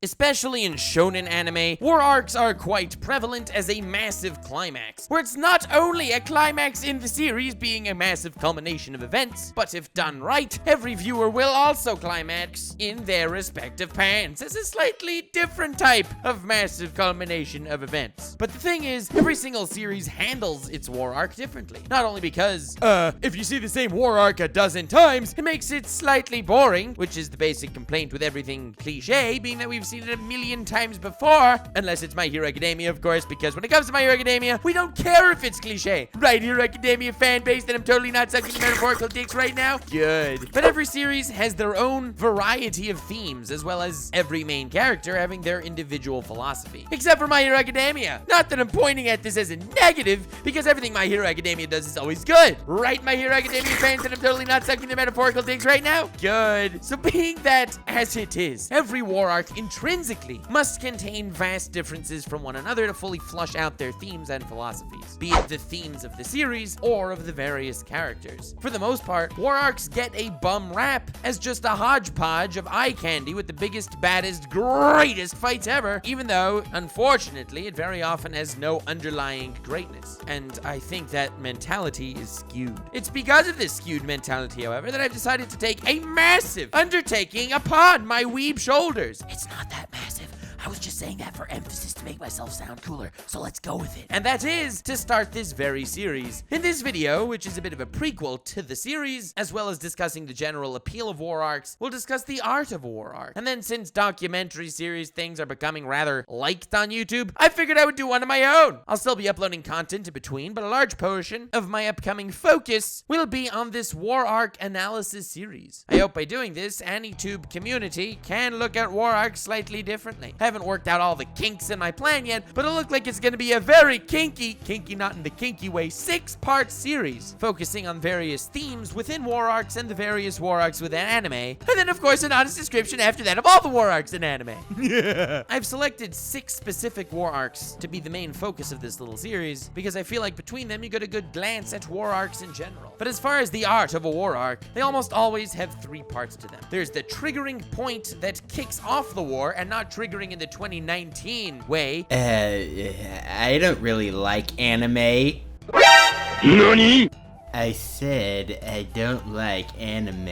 Especially in shonen anime, war arcs are quite prevalent as a massive climax, where it's not only a climax in the series being a massive culmination of events, but if done right, every viewer will also climax in their respective pans as a slightly different type of massive culmination of events. But the thing is, every single series handles its war arc differently. Not only because, if you see the same war arc a dozen times, it makes it slightly boring, which is the basic complaint with everything cliche, being that we've seen it a million times before, unless it's My Hero Academia, of course, because when it comes to My Hero Academia, we don't care if it's cliche. Right, Hero Academia fan base that I'm totally not sucking the metaphorical dicks right now? Good. But every series has their own variety of themes, as well as every main character having their individual philosophy. Except for My Hero Academia. Not that I'm pointing at this as a negative, because everything My Hero Academia does is always good. Right, My Hero Academia fans that I'm totally not sucking the metaphorical dicks right now? Good. So being that as it is, every war arc intrinsically must contain vast differences from one another to fully flush out their themes and philosophies, be it the themes of the series or of the various characters. For the most part, war arcs get a bum rap as just a hodgepodge of eye candy with the biggest, baddest, greatest fights ever, even though, unfortunately, it very often has no underlying greatness. And I think that mentality is skewed. It's because of this skewed mentality, however, that I've decided to take a massive undertaking upon my weeb shoulders. It's not that massive. I was just saying that for emphasis to make myself sound cooler, so let's go with it. And that is to start this very series. In this video, which is a bit of a prequel to the series, as well as discussing the general appeal of war arcs, we'll discuss the art of a war arc. And then since documentary series things are becoming rather liked on YouTube, I figured I would do one of my own. I'll still be uploading content in between, but a large portion of my upcoming focus will be on this war arc analysis series. I hope by doing this, AniTube community can look at war arcs slightly differently. I haven't worked out all the kinks in my plan yet, but it'll look like it's going to be a very kinky not in the kinky way, 6-part series focusing on various themes within war arcs and the various war arcs within anime, and then of course an honest description after that of all the war arcs in anime. I've selected 6 specific war arcs to be the main focus of this little series because I feel like between them you get a good glance at war arcs in general. But as far as the art of a war arc, they almost always have 3 parts to them. There's the triggering point that kicks off the war and not triggering in the 2019 way. I don't really like anime. NANI? I said I don't like anime.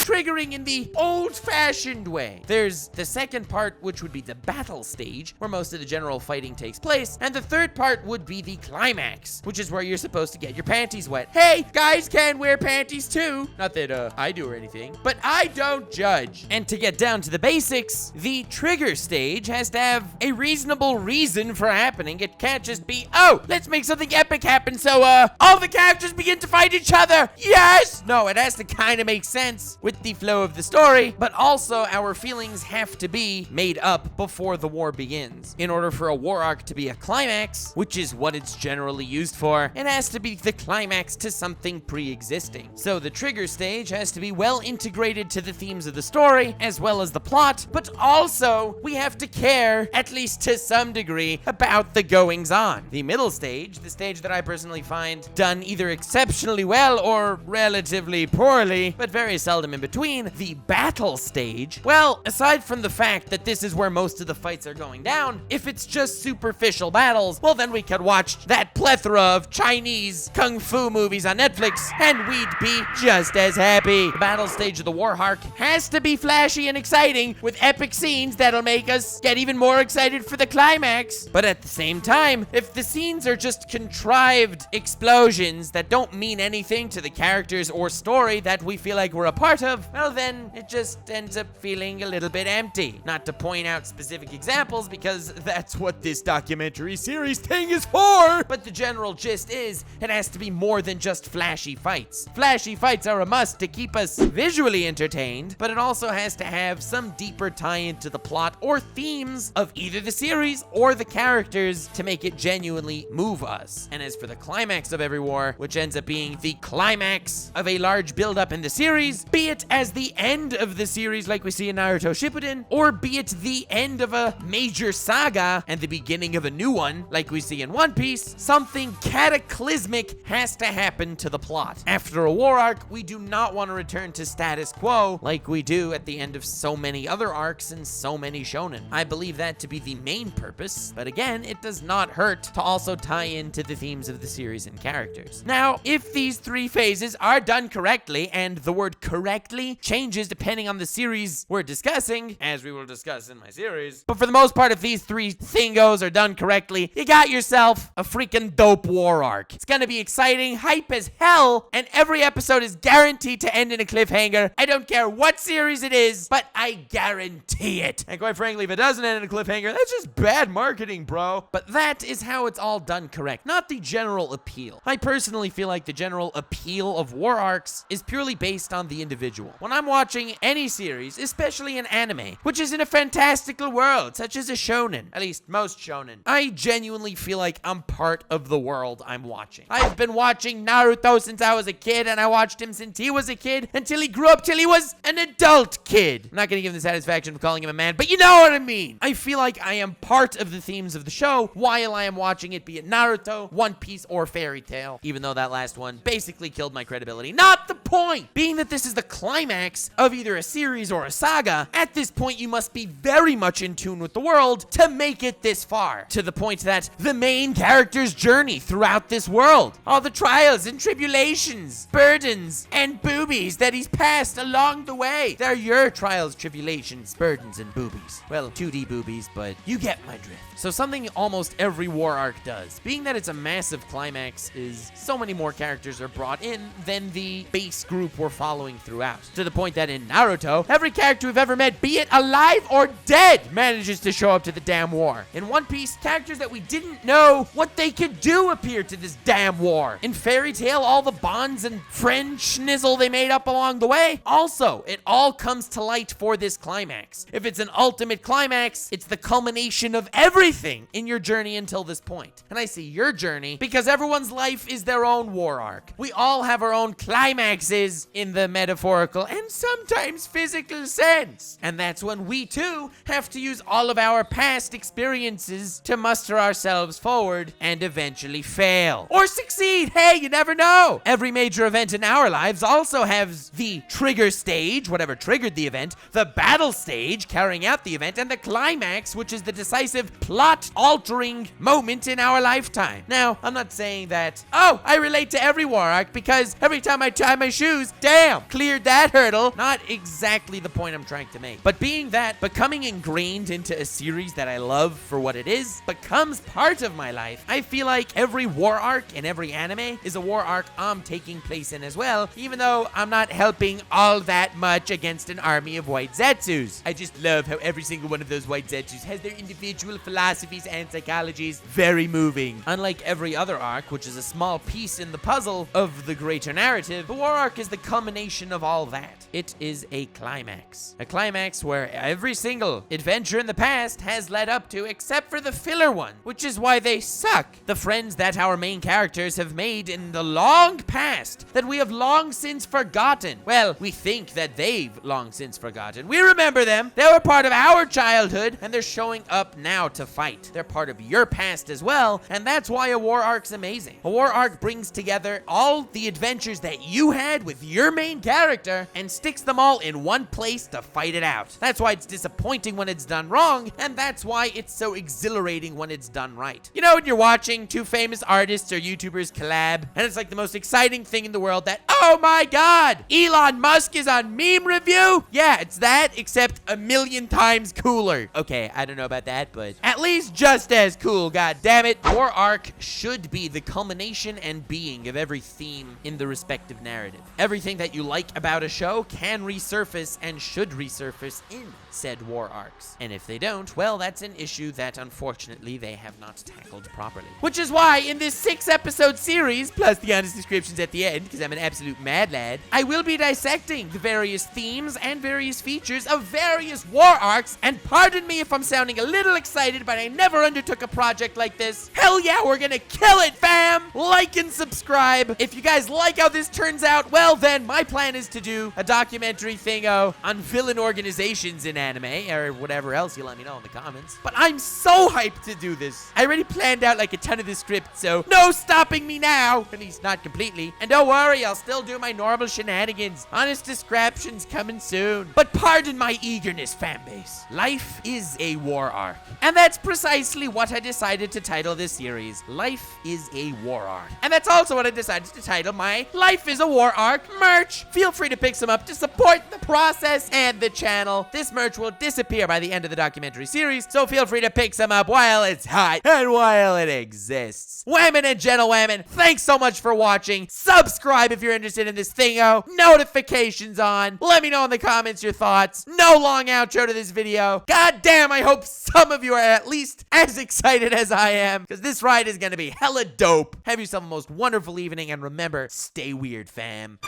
Triggering in the old-fashioned way. There's the second part, which would be the battle stage, where most of the general fighting takes place, and the third part would be the climax, which is where you're supposed to get your panties wet. Hey, guys can wear panties too. Not that I do or anything, but I don't judge. And to get down to the basics, the trigger stage has to have a reasonable reason for happening. It can't just be, oh, let's make something epic happen so all the characters begin to fight each other. Yes! No, it has to kind of make sense with the flow of the story, but also our feelings have to be made up before the war begins. In order for a war arc to be a climax, which is what it's generally used for, it has to be the climax to something pre-existing. So the trigger stage has to be well integrated to the themes of the story, as well as the plot, but also we have to care, at least to some degree, about the goings-on. The middle stage, the stage that I personally find done either exceptionally well or relatively poorly, but very seldom in between, the battle stage, well, aside from the fact that this is where most of the fights are going down, if it's just superficial battles, well then we could watch that plethora of Chinese kung fu movies on Netflix and we'd be just as happy. The battle stage of the war arc has to be flashy and exciting with epic scenes that'll make us get even more excited for the climax. But at the same time, if the scenes are just contrived explosions that don't mean anything to the characters or story that we feel like we're a part of, well then it just ends up feeling a little bit empty. Not to point out specific examples because that's what this documentary series thing is for, but the general gist is it has to be more than just flashy fights. Flashy fights are a must to keep us visually entertained, but it also has to have some deeper tie into the plot or themes of either the series or the characters to make it genuinely move us. And as for the climax of every war, which ends up being the climax of a large build-up in the series, be it as the end of the series like we see in Naruto Shippuden, or be it the end of a major saga and the beginning of a new one like we see in One Piece, something cataclysmic has to happen to the plot. After a war arc, we do not want to return to status quo like we do at the end of so many other arcs and so many shonen. I believe that to be the main purpose, but again, it does not hurt to also tie into the themes of the series and characters. Now, if these three phases are done correctly, and the word correctly changes depending on the series we're discussing, as we will discuss in my series, but for the most part, if these three thingos are done correctly, you got yourself a freaking dope war arc. It's gonna be exciting, hype as hell, and every episode is guaranteed to end in a cliffhanger. I don't care what series it is, but I guarantee it. And quite frankly, if it doesn't end in a cliffhanger, that's just bad marketing, bro. But that is how it's all done correct, not the general appeal. I personally feel like the general appeal of war arcs is purely based on the individual. When I'm watching any series, especially an anime, which is in a fantastical world, such as a shonen, at least most shonen, I genuinely feel like I'm part of the world I'm watching. I've been watching Naruto since I was a kid, and I watched him since he was a kid, until he grew up till he was an adult kid. I'm not gonna give him the satisfaction of calling him a man, but you know what I mean. I feel like I am part of the themes of the show while I am watching it, be it Naruto, One Piece, or Fairy Tail, even though that last one basically killed my credibility. Not the point! Being that this is the climax of either a series or a saga, at this point you must be very much in tune with the world to make it this far, to the point that the main character's journey throughout this world, all the trials and tribulations, burdens, and boobies that he's passed along the way. They're your trials, tribulations, burdens, and boobies. Well, 2D boobies, but you get my drift. So something almost every war arc does, being that it's a massive climax, is so many more characters are brought in than the base group we're following throughout. To the point that in Naruto, every character we've ever met, be it alive or dead, manages to show up to the damn war. In One Piece, characters that we didn't know what they could do appear to this damn war. In Fairy Tail, all the bonds and friend schnizzle they made up along the way. Also, it all comes to light for this climax. If it's an ultimate climax, it's the culmination of everything in your journey until this point. And I say your journey because everyone's life is their own war arc. We all have our own climaxes in the metaphorical and sometimes physical sense. And that's when we too have to use all of our past experiences to muster ourselves forward and eventually fail. Or succeed. Hey, you never know. Every major event in our lives also has the trigger stage, whatever triggered the event, the battle stage, carrying out the event, and the climax, which is the decisive plot-altering moment in our lifetime. Now, I'm not saying that, oh, I relate to every war arc because every time I tie my shoes, damn, cleared that hurdle. Not exactly the point I'm trying to make. But being that becoming ingrained into a series that I love for what it is becomes part of my life, I feel like every war arc in every anime is a war arc I'm taking place in as well, even though I'm not helping all that much against an army of white Zetsus. I just love how every single one of those white Zetsus has their individual philosophies and psychologies. Very moving. Unlike every other arc, which is a small piece in the puzzle of the greater narrative, the war arc is the culmination of all that. It is a climax. A climax where every single adventure in the past has led up to, except for the filler one, which is why they suck. The friends that our main characters have made in the long past that we have long since forgotten. Well, we think that they've long since forgotten. We remember them. They were part of our childhood, and they're showing up now to fight. They're part of your past as well, and that's why a war arc's amazing. A war arc brings together all the adventures that you had with your main character and sticks them all in one place to fight it out. That's why it's disappointing when it's done wrong, and that's why it's so exhilarating when it's done right. You know, when you're watching two famous artists or YouTubers collab, and it's like the most exciting thing in the world that, oh my god, Elon Musk is on meme review? Yeah, it's that, except a million times cooler. Okay, I don't know about that, but at least just as cool, god damn it. War arc should be the culmination and being of every theme in the respective narrative. Everything that you like about a show can resurface and should resurface in said war arcs. And if they don't, well, that's an issue that unfortunately they have not tackled properly. Which is why in this 6-episode series, plus the honest descriptions at the end, because I'm an absolute mad lad, I will be dissecting the various themes and various features of various war arcs. And pardon me if I'm sounding a little excited, but I never undertook a project like this. Hell yeah, we're gonna kill it, fam! Like and subscribe. If you guys like how this turns out, well then, my plan is to do a documentary thingo on villain organizations in anime, or whatever else you let me know in the comments. But I'm so hyped to do this. I already planned out like a ton of the script, so no stopping me now. At least not completely. And don't worry, I'll still do my normal shenanigans. Honest descriptions coming soon. But pardon my eagerness, fanbase. Life is a war arc. And that's precisely what I decided to title this series. Life is a war arc. And that's also what I decided to title my Life is a War Arc merch. Feel free to pick some up to support the process and the channel. This merch will disappear by the end of the documentary series, so feel free to pick some up while it's hot and while it exists. Whammin' and gentlewomen, thanks so much for watching. Subscribe if you're interested in this thingo. Notifications on. Let me know in the comments your thoughts. No long outro to this video. God damn, I hope some of you are at least as excited as I am, because this ride is gonna be hella dope. Have yourself a most wonderful evening, and remember, stay weird, fam.